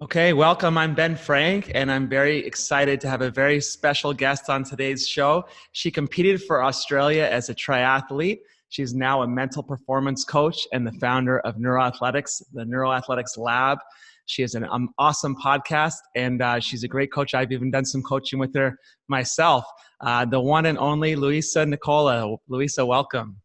Okay, welcome. I'm Ben Frank, and I'm very excited to have a very special guest on today's show. She competed for Australia as a triathlete. She's now a mental performance coach and the founder of Neuroathletics, the Neuroathletics Lab. She has an awesome podcast, and she's a great coach. I've even done some coaching with her myself. The one and only Louisa Nicola. Louisa, welcome.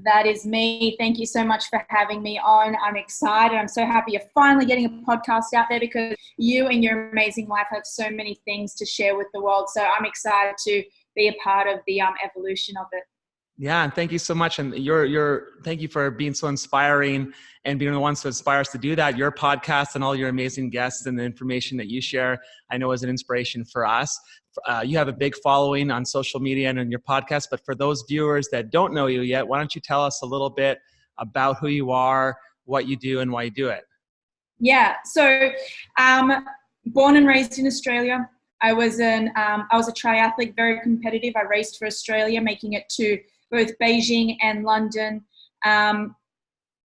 That is me. Thank you so much for having me on. I'm excited. I'm so happy you're finally getting a podcast out there because you and your amazing life have so many things to share with the world. So I'm excited to be a part of the evolution of it. Yeah, and thank you so much. And thank you for being so inspiring and being the ones to inspire us to do that. Your podcast and all your amazing guests and the information that you share, I know is an inspiration for us. You have a big following on social media and on your podcast, but for those viewers that don't know you yet, why don't you tell us a little bit about who you are, what you do, and why you do it? Yeah, so born and raised in Australia. I was a triathlete, very competitive. I raced for Australia, making it to both Beijing and London.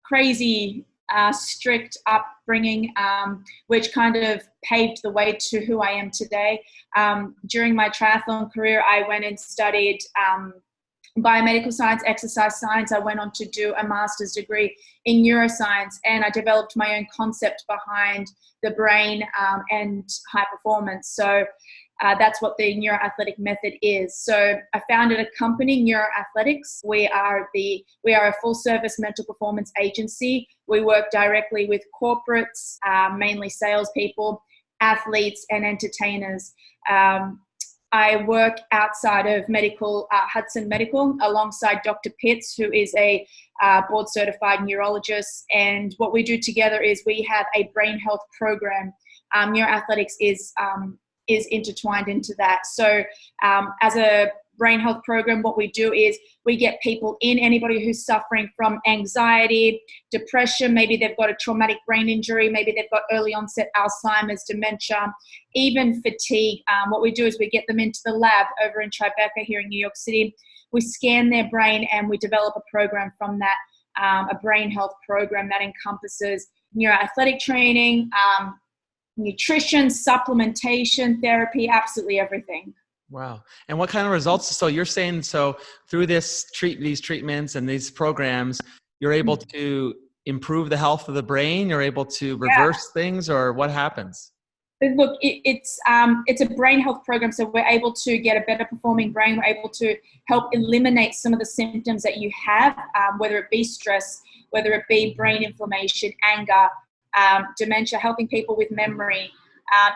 Crazy, strict upbringing, which kind of paved the way to who I am today. During my triathlon career, I went and studied biomedical science, exercise science. I went on to do a master's degree in neuroscience, and I developed my own concept behind the brain and high performance. So that's what the neuroathletic method is. So I founded a company, Neuroscientist. We are a full service mental performance agency. We work directly with corporates, mainly salespeople, athletes, and entertainers. I work outside of Hudson Medical alongside Dr. Pitts, who is a board certified neurologist. And what we do together is we have a brain health program. Neuroathletics is intertwined into that. So as a brain health program, what we do is we get people in, anybody who's suffering from anxiety, depression, maybe they've got a traumatic brain injury, maybe they've got early onset Alzheimer's, dementia, even fatigue. What we do is we get them into the lab over in Tribeca here in New York City. We scan their brain and we develop a program from that, a brain health program that encompasses neuroathletic training, nutrition, supplementation, therapy, absolutely everything. Wow. And what kind of results? So you're saying, so through these treatments and these programs, you're able to improve the health of the brain, you're able to reverse things, or what happens? Look, it's a brain health program, so we're able to get a better performing brain. We're able to help eliminate some of the symptoms that you have, whether it be stress, whether it be brain inflammation, anger, dementia, helping people with memory,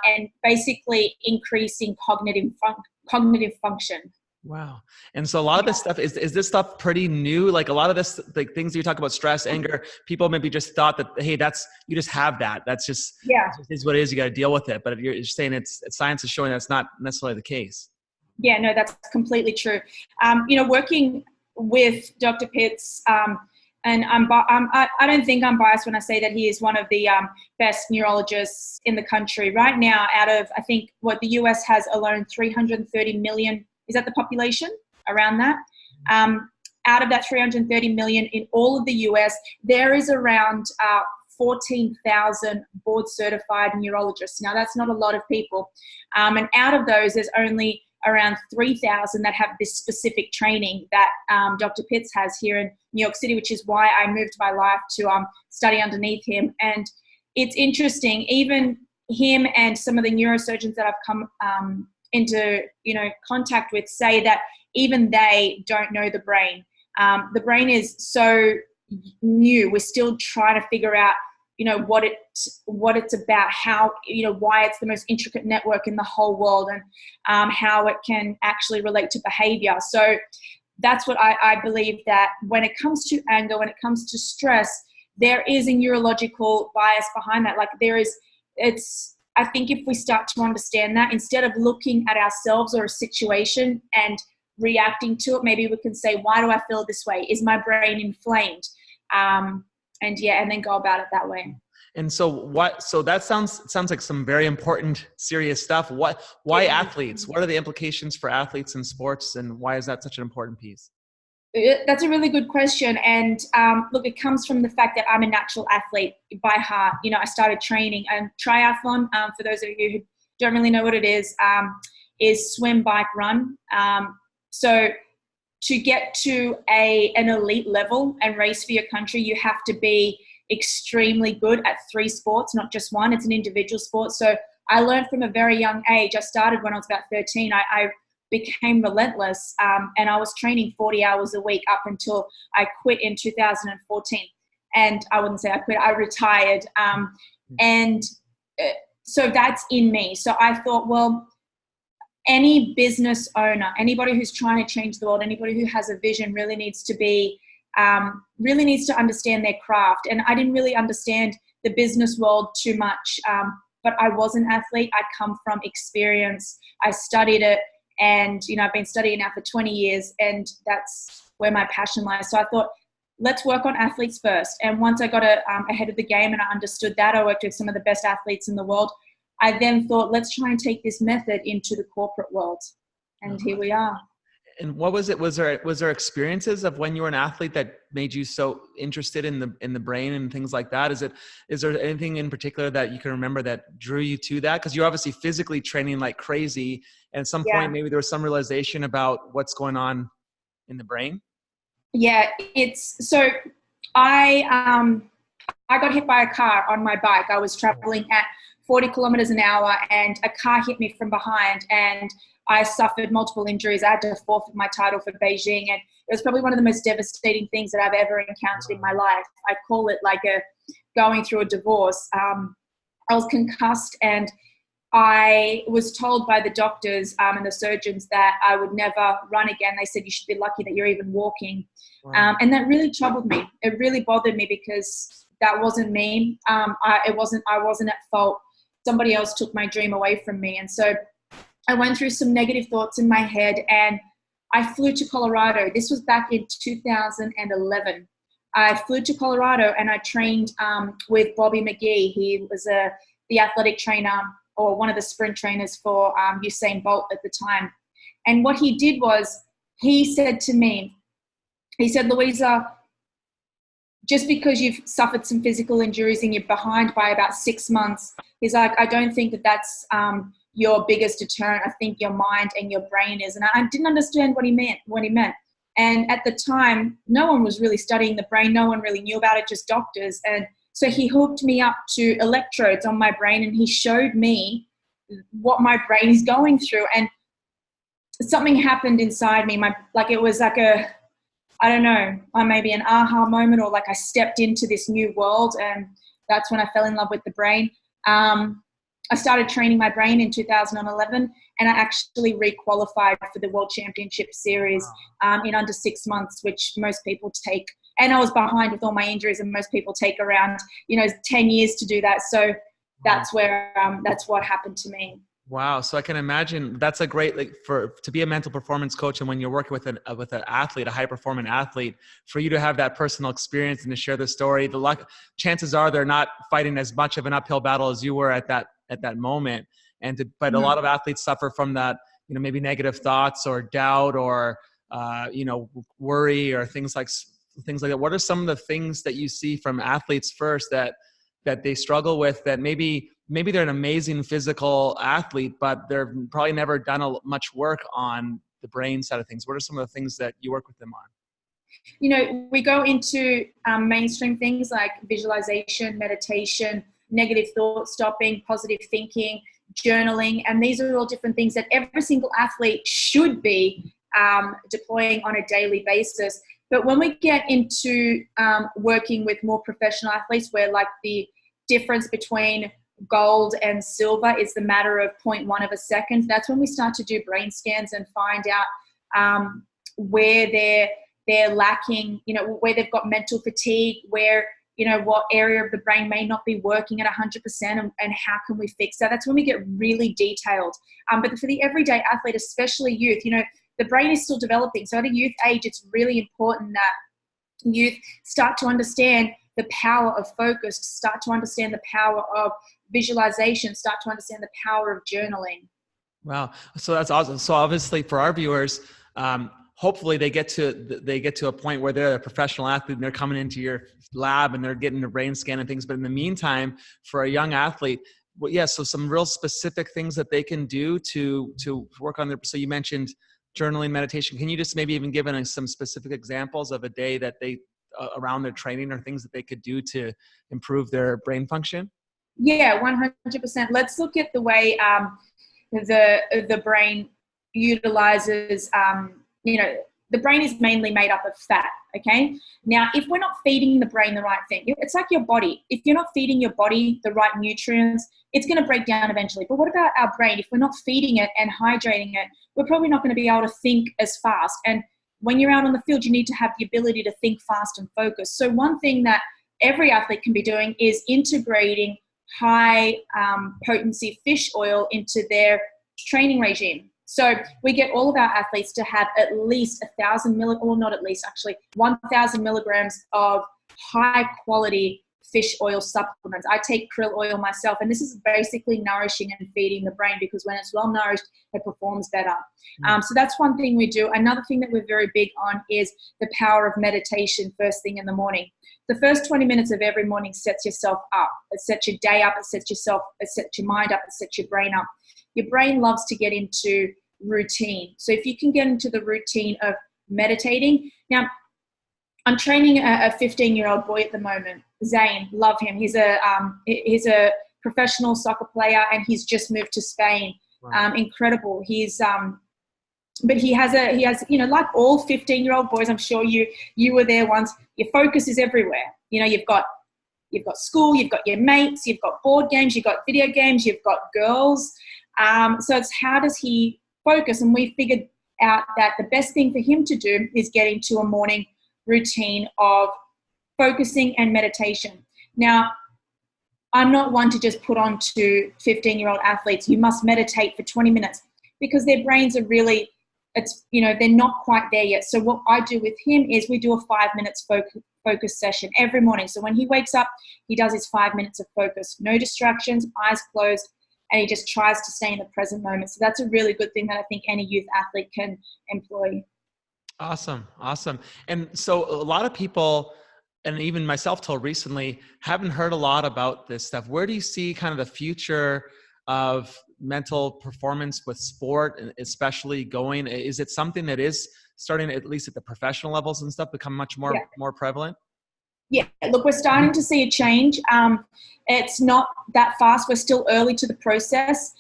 and basically increasing cognitive function. Wow. And so a lot of this stuff, is this stuff pretty new? Like a lot of this, like things you talk about, stress, anger, people maybe just thought that, hey, you just have that. That's just, is what it is. You got to deal with it. But you're saying science is showing that's not necessarily the case. Yeah, no, that's completely true. Working with Dr. Pitts, and I don't think I'm biased when I say that he is one of the best neurologists in the country right now. Out of, I think, what the US has alone, 330 million. Is that the population around that? Out of that 330 million in all of the US, there is around 14,000 board certified neurologists. Now, that's not a lot of people. And out of those, there's only around 3,000 that have this specific training that Dr. Pitts has here in New York City, which is why I moved my life to study underneath him. And it's interesting, even him and some of the neurosurgeons that I've come into contact with say that even they don't know the brain. The brain is so new. We're still trying to figure out what it's about, how, why it's the most intricate network in the whole world, and how it can actually relate to behavior. So that's what I believe, that when it comes to anger, when it comes to stress, there is a neurological bias behind that. Like I think if we start to understand that, instead of looking at ourselves or a situation and reacting to it, maybe we can say, why do I feel this way? Is my brain inflamed? And then go about it that way. And so that sounds like some very important, serious stuff. Why athletes? What are the implications for athletes in sports, and why is that such an important piece? That's a really good question. And look, it comes from the fact that I'm a natural athlete by heart. I started training and triathlon, for those of you who don't really know what it is swim, bike, run. So to get to an elite level and race for your country, you have to be extremely good at 3 sports, not just one. It's an individual sport. So I learned from a very young age. I started when I was about 13. I became relentless, and I was training 40 hours a week up until I quit in 2014. And I wouldn't say I quit, I retired. And so that's in me. So I thought, well, any business owner, anybody who's trying to change the world, anybody who has a vision really needs to understand their craft. And I didn't really understand the business world too much, but I was an athlete. I come from experience. I studied it. And, I've been studying now for 20 years, and that's where my passion lies. So I thought, let's work on athletes first. And once I got ahead of the game and I understood that, I worked with some of the best athletes in the world. I then thought, let's try and take this method into the corporate world. And here we are. And what was it? Was there experiences of when you were an athlete that made you so interested in the brain and things like that? Is there anything in particular that you can remember that drew you to that? Because you're obviously physically training like crazy, and at some point maybe there was some realization about what's going on in the brain. Yeah, so I got hit by a car on my bike. I was traveling at 40 kilometers an hour, and a car hit me from behind, and I suffered multiple injuries. I had to forfeit my title for Beijing, and it was probably one of the most devastating things that I've ever encountered in my life. I call it like going through a divorce. I was concussed, and I was told by the doctors and the surgeons that I would never run again. They said, you should be lucky that you're even walking. Wow. And that really troubled me. It really bothered me because that wasn't me. I wasn't at fault. Somebody else took my dream away from me. And so I went through some negative thoughts in my head, and I flew to Colorado. This was back in 2011. I flew to Colorado and I trained with Bobby McGee. He was the athletic trainer, or one of the sprint trainers for Usain Bolt at the time. And what he did was, he said to me, Louisa, just because you've suffered some physical injuries and you're behind by about 6 months, he's like, I don't think that's your biggest deterrent. I think your mind and your brain is. And I didn't understand what he meant. And at the time, no one was really studying the brain. No one really knew about it, just doctors. And so he hooked me up to electrodes on my brain, and he showed me what my brain is going through. And something happened inside me. It was like I don't know, maybe an aha moment, or like I stepped into this new world, and that's when I fell in love with the brain. I started training my brain in 2011, and I actually re-qualified for the World Championship Series in under 6 months, which most people take. And I was behind with all my injuries, and most people take around, 10 years to do that. So that's what happened to me. Wow. So I can imagine that's a great, to be a mental performance coach. And when you're working with an athlete, a high performing athlete, for you to have that personal experience and to share the story, chances are they're not fighting as much of an uphill battle as you were at that moment. But a lot of athletes suffer from that, maybe negative thoughts or doubt or, worry or things like that. What are some of the things that you see from athletes first that they struggle with, that maybe they're an amazing physical athlete, but they've probably never done much work on the brain side of things? What are some of the things that you work with them on? We go into mainstream things like visualization, meditation, negative thought stopping, positive thinking, journaling, and these are all different things that every single athlete should be deploying on a daily basis. But when we get into working with more professional athletes, where like the difference between gold and silver is the matter of 0.1 of a second, that's when we start to do brain scans and find out where they're lacking, where they've got mental fatigue, where, what area of the brain may not be working at 100%, and how can we fix that? That's when we get really detailed. But for the everyday athlete, especially youth, the brain is still developing. So at a youth age, it's really important that youth start to understand the power of focus, start to understand the power of visualization, start to understand the power of journaling. Wow. So that's awesome. So obviously for our viewers, hopefully they get to a point where they're a professional athlete and they're coming into your lab and they're getting a brain scan and things. But in the meantime, for a young athlete, well, yeah, so some real specific things that they can do to work on their. So you mentioned journaling, meditation. Can you just maybe even give some specific examples of a day that they around their training or things that they could do to improve their brain function? Yeah, 100%. Let's look at the way the brain utilizes, the brain is mainly made up of fat, okay? Now, if we're not feeding the brain the right thing, it's like your body. If you're not feeding your body the right nutrients, it's going to break down eventually. But what about our brain? If we're not feeding it and hydrating it, we're probably not going to be able to think as fast. And when you're out on the field, you need to have the ability to think fast and focus. So one thing that every athlete can be doing is integrating high potency fish oil into their training regime. So we get all of our athletes to have at least 1,000 milligrams, or not at least, actually 1,000 milligrams of high quality fish oil supplements. I take krill oil myself, and this is basically nourishing and feeding the brain, because when it's well nourished, it performs better. So that's one thing we do. Another thing that we're very big on is the power of meditation first thing in the morning. The first 20 minutes of every morning sets yourself up. It sets your day up. It sets your mind up. It sets your brain up. Your brain loves to get into routine. So if you can get into the routine of meditating. Now, I'm training a 15-year-old boy at the moment, Zane. Love him. He's a professional soccer player, and he's just moved to Spain. Wow. Incredible. But he has, like all 15-year-old boys, I'm sure you were there once. Your focus is everywhere. You've got school, you've got your mates, you've got board games, you've got video games, you've got girls. So it's how does he focus? And we figured out that the best thing for him to do is get into a morning routine of focusing and meditation. Now, I'm not one to just put on to 15-year-old athletes, you must meditate for 20 minutes, because their brains are really, they're not quite there yet. So what I do with him is we do a 5 minutes focus session every morning. So when he wakes up, he does his 5 minutes of focus, no distractions, eyes closed, and he just tries to stay in the present moment. So that's a really good thing that I think any youth athlete can employ. Awesome. And so a lot of people, and even myself till recently, haven't heard a lot about this stuff. Where do you see kind of the future of mental performance with sport, especially going? Is it something that is starting, at least at the professional levels and stuff, become much more prevalent? Yeah, look, we're starting to see a change. It's not that fast. We're still early to the process.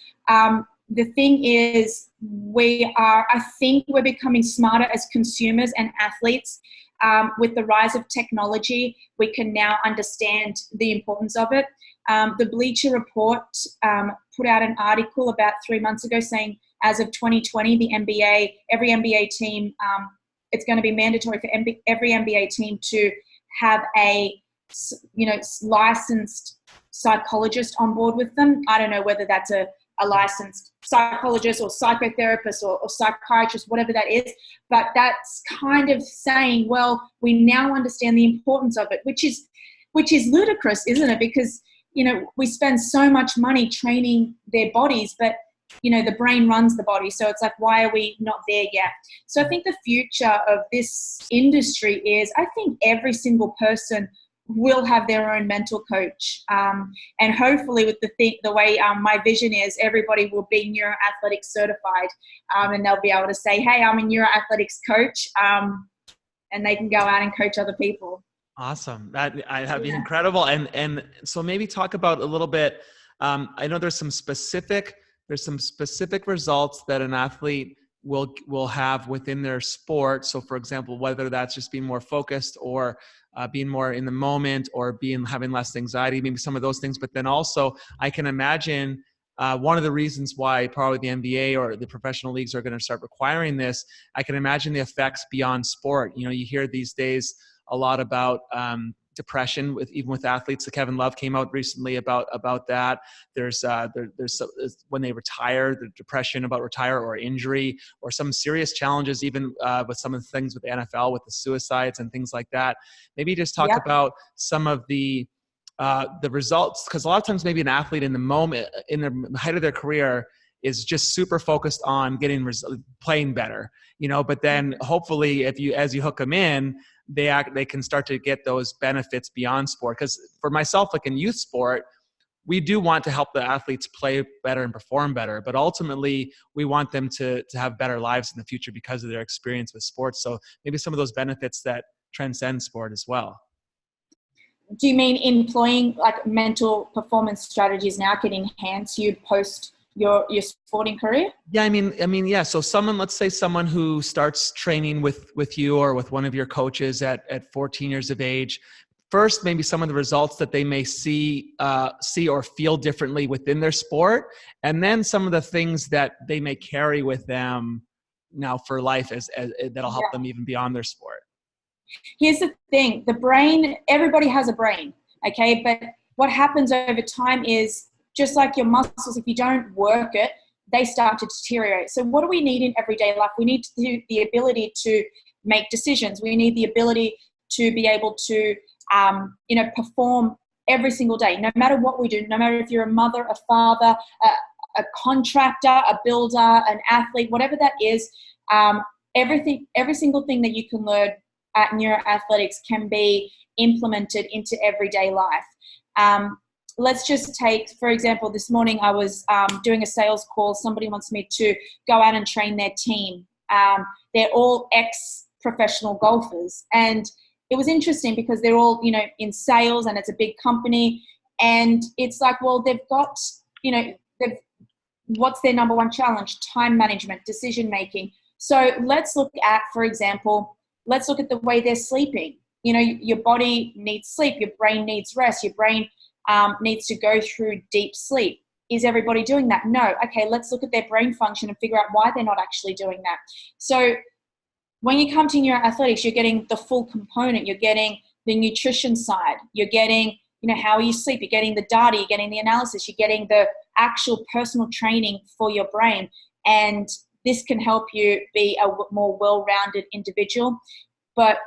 The thing is, I think we're becoming smarter as consumers and athletes. With the rise of technology, we can now understand the importance of it. The Bleacher Report put out an article about 3 months ago saying, as of 2020, every NBA team, it's going to be mandatory for every NBA team to have a licensed psychologist on board with them. I don't know whether that's a licensed psychologist or psychotherapist or psychiatrist, whatever that is, but that's kind of saying, well, we now understand the importance of it, which is ludicrous, isn't it? Because we spend so much money training their bodies, but the brain runs the body. So it's like, why are we not there yet? So I think the future of this industry is, I think every single person will have their own mental coach. And hopefully with the way my vision is, everybody will be neuroathletics certified. And they'll be able to say, hey, I'm a neuroathletics coach. And they can go out and coach other people. Awesome. That'd be incredible. And so maybe talk about a little bit, I know there's some specific results that an athlete will have within their sport. So for example, whether that's just being more focused or being more in the moment or having less anxiety, maybe some of those things. But then also I can imagine one of the reasons why probably the NBA or the professional leagues are going to start requiring this, I can imagine the effects beyond sport. You hear these days a lot about depression even with athletes. Kevin Love came out recently about that. There's when they retire, the depression about retire or injury or some serious challenges, even with some of the things with the NFL, with the suicides and things like that. Maybe just talk about some of the results, because a lot of times maybe an athlete in the moment, in the height of their career, is just super focused on playing better, but then hopefully as you hook them in, they can start to get those benefits beyond sport. Because for myself, like in youth sport, we do want to help the athletes play better and perform better, but ultimately we want them to have better lives in the future because of their experience with sports. So maybe some of those benefits that transcend sport as well. Do you mean employing like mental performance strategies now can enhance you post your sporting career? Yeah, I mean, yeah. So let's say someone who starts training with you or with one of your coaches at 14 years of age. First, maybe some of the results that they may see or feel differently within their sport, and then some of the things that they may carry with them now for life as that'll help them even beyond their sport. Here's the thing, the brain, everybody has a brain, okay? But what happens over time is, just like your muscles, if you don't work it, they start to deteriorate. So what do we need in everyday life? We need the ability to make decisions. We need the ability to be able to, perform every single day, no matter what we do, no matter if you're a mother, a father, a contractor, a builder, an athlete, whatever that is, every single thing that you can learn at neuroathletics can be implemented into everyday life. Let's just take, for example, this morning I was doing a sales call. Somebody wants me to go out and train their team. They're all ex-professional golfers. And it was interesting because they're all, in sales, and it's a big company. And it's like, well, they've got, what's their number one challenge? Time management, decision-making. So let's look at, for example, let's look at the way they're sleeping. Your body needs sleep. Your brain needs rest. Your brain needs to go through deep sleep. Is everybody doing that? No. Okay, let's look at their brain function and figure out why they're not actually doing that. So when you come to neuroathletics, you're getting the full component. You're getting the nutrition side. You're getting, how you sleep. You're getting the data. You're getting the analysis. You're getting the actual personal training for your brain. And this can help you be a more well-rounded individual. But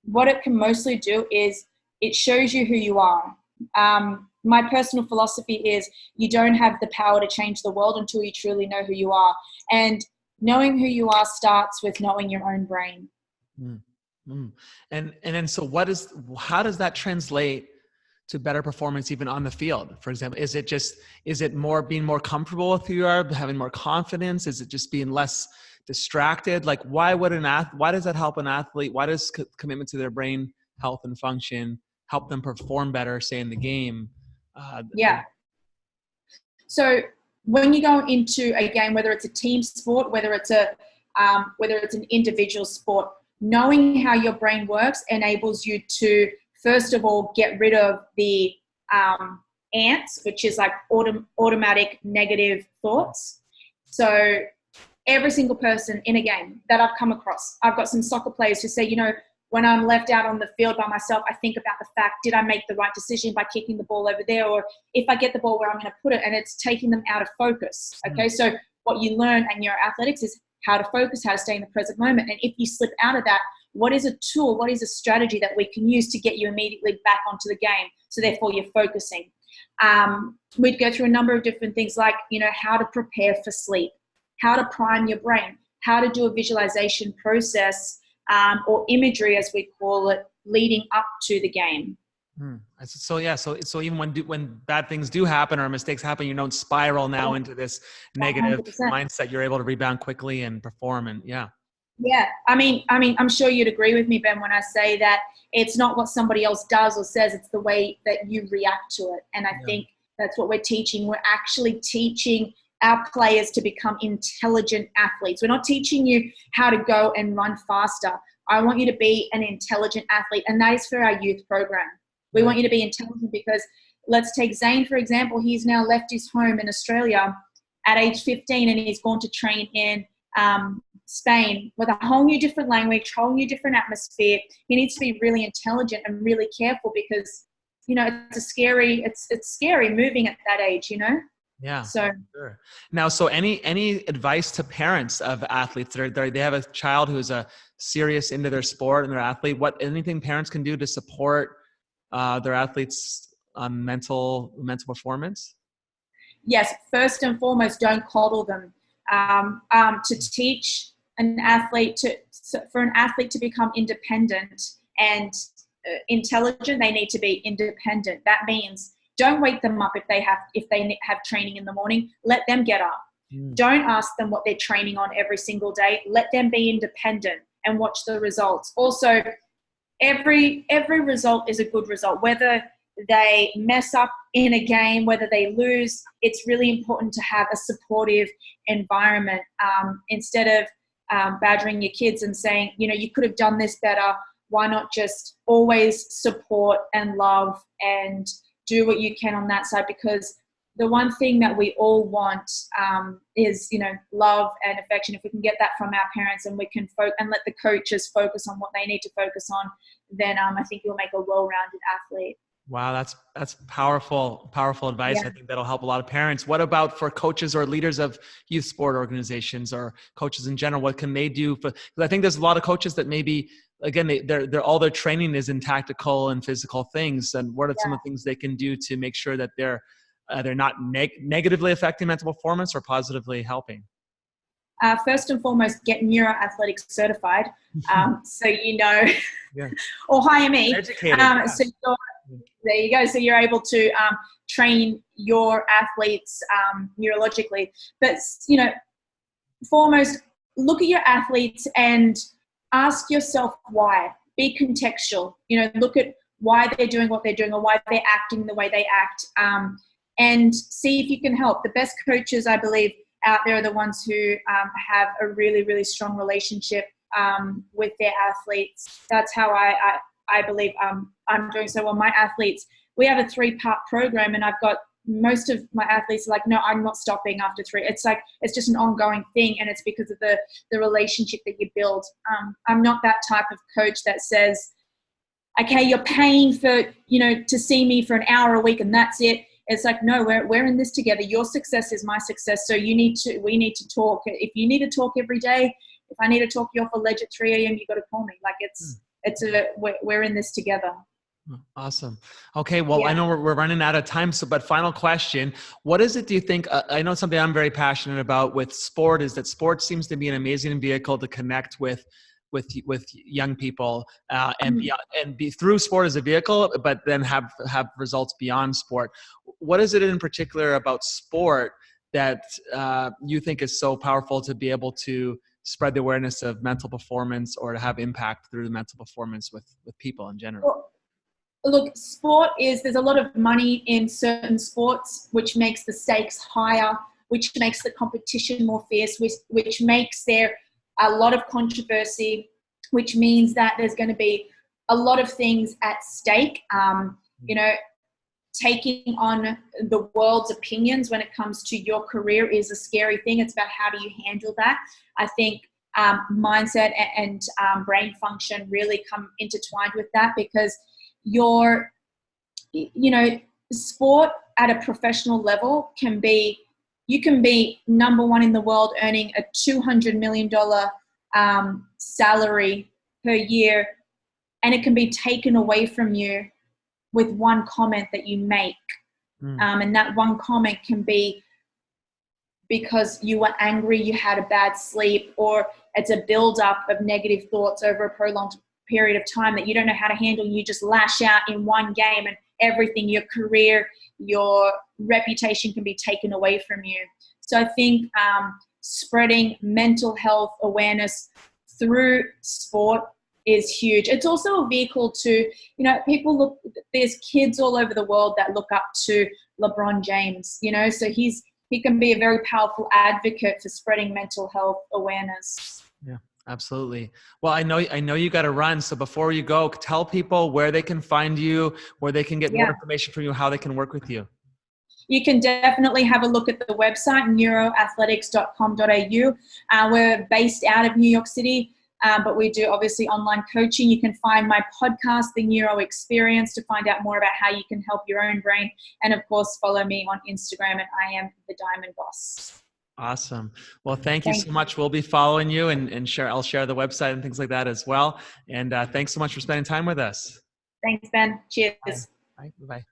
what it can mostly do is it shows you who you are. My personal philosophy is you don't have the power to change the world until you truly know who you are. And knowing who you are starts with knowing your own brain. And then so how does that translate to better performance even on the field? For example, is it more being more comfortable with who you are, having more confidence? Is it just being less distracted? Like why does that help an athlete? Why does commitment to their brain health and function help them perform better, say in the game? So when you go into a game, whether it's a team sport, whether it's an individual sport, knowing how your brain works enables you to, first of all, get rid of the ants, which is like automatic negative thoughts. So every single person in a game that I've come across, I've got some soccer players who say, when I'm left out on the field by myself, I think about the fact, did I make the right decision by kicking the ball over there? Or if I get the ball, where I'm going to put it? And it's taking them out of focus. Okay. So what you learn in neuroathletics is how to focus, how to stay in the present moment. And if you slip out of that, what is a tool? What is a strategy that we can use to get you immediately back onto the game? So therefore you're focusing. We'd go through a number of different things like, how to prepare for sleep, how to prime your brain, how to do a visualization process, or imagery, as we call it, leading up to the game. So even when bad things do happen or mistakes happen, you don't spiral now into this negative 100%. Mindset. You're able to rebound quickly and perform. And yeah. I mean, I'm sure you'd agree with me, Ben, when I say that it's not what somebody else does or says, it's the way that you react to it. And I think that's what we're teaching. We're actually teaching our players to become intelligent athletes. We're not teaching you how to go and run faster. I want you to be an intelligent athlete, and that is for our youth program. We want you to be intelligent because let's take Zane, for example. He's now left his home in Australia at age 15 and he's gone to train in Spain with a whole new different language, whole new different atmosphere. He needs to be really intelligent and really careful because, it's scary moving at that age, Yeah. So sure. Now, so any advice to parents of athletes that they have a child who is serious into their sport and their athlete? Anything parents can do to support their athletes' mental performance? yes, first and foremost, don't coddle them. To teach an athlete for an athlete to become independent and intelligent, they need to be independent. That means don't wake them up if they have training in the morning. Let them get up. Don't ask them what they're training on every single day. Let them be independent and watch the results. Also, every result is a good result. Whether they mess up in a game, whether they lose, it's really important to have a supportive environment. Instead of badgering your kids and saying, you could have done this better, why not just always support and love and do what you can on that side? Because the one thing that we all want is, love and affection. If we can get that from our parents and we can and let the coaches focus on what they need to focus on, then I think you'll make a well-rounded athlete. Wow, that's powerful advice. Yeah. I think that'll help a lot of parents. What about for coaches or leaders of youth sport organizations or coaches in general? What can they do? Because I think there's a lot of coaches that maybe, again, they're all their training is in tactical and physical things. And what are some of the things they can do to make sure that they're not negatively affecting mental performance or positively helping? First and foremost, get Neuroathletics certified. So or hire me. Educated. There you go. So you're able to train your athletes neurologically. But, foremost, look at your athletes and ask yourself why. Be contextual. Look at why they're doing what they're doing or why they're acting the way they act, and see if you can help. The best coaches, I believe, out there are the ones who have a really, really strong relationship with their athletes. That's how I believe I'm doing so well. My athletes, we have a 3-part program, and I've got most of my athletes are like, no, I'm not stopping after 3. It's like, it's just an ongoing thing, and it's because of the relationship that you build. I'm not that type of coach that says, okay, you're paying for, to see me for an hour a week and that's it. It's like, no, we're in this together. Your success is my success. So we need to talk. If you need to talk every day, if I need to talk you off a ledge at 3 a.m., you got to call me. Like we're in this together. Awesome. Okay. Well, I know we're running out of time. But final question, what is it, do you think, I know something I'm very passionate about with sport is that sport seems to be an amazing vehicle to connect with young people and be through sport as a vehicle, but then have results beyond sport. What is it in particular about sport that you think is so powerful to be able to spread the awareness of mental performance or to have impact through the mental performance with people in general? Well, look, there's a lot of money in certain sports, which makes the stakes higher, which makes the competition more fierce, which makes there a lot of controversy, which means that there's going to be a lot of things at stake. Taking on the world's opinions when it comes to your career is a scary thing. It's about how do you handle that. I think mindset and brain function really come intertwined with that, because sport at a professional level you can be number 1 in the world, earning a $200 million salary per year, and it can be taken away from you with one comment that you make. And that one comment can be because you were angry, you had a bad sleep, or it's a build-up of negative thoughts over a prolonged period of time that you don't know how to handle. You just lash out in one game and everything, your career, your reputation can be taken away from you. So I think spreading mental health awareness through sport is huge. It's also a vehicle to, there's kids all over the world that look up to LeBron James, so he can be a very powerful advocate for spreading mental health awareness. Yeah, absolutely. Well, I know you got to run. So before you go, tell people where they can find you, where they can get more information from you, how they can work with you. You can definitely have a look at the website, neuroathletics.com.au. We're based out of New York City, but we do obviously online coaching. You can find my podcast, The Neuro Experience, to find out more about how you can help your own brain. And of course, follow me on Instagram at I am the Diamond Boss. Awesome. Well, thank you so much. We'll be following you and I'll share the website and things like that as well. And thanks so much for spending time with us. Thanks, Ben. Cheers. Bye. Bye.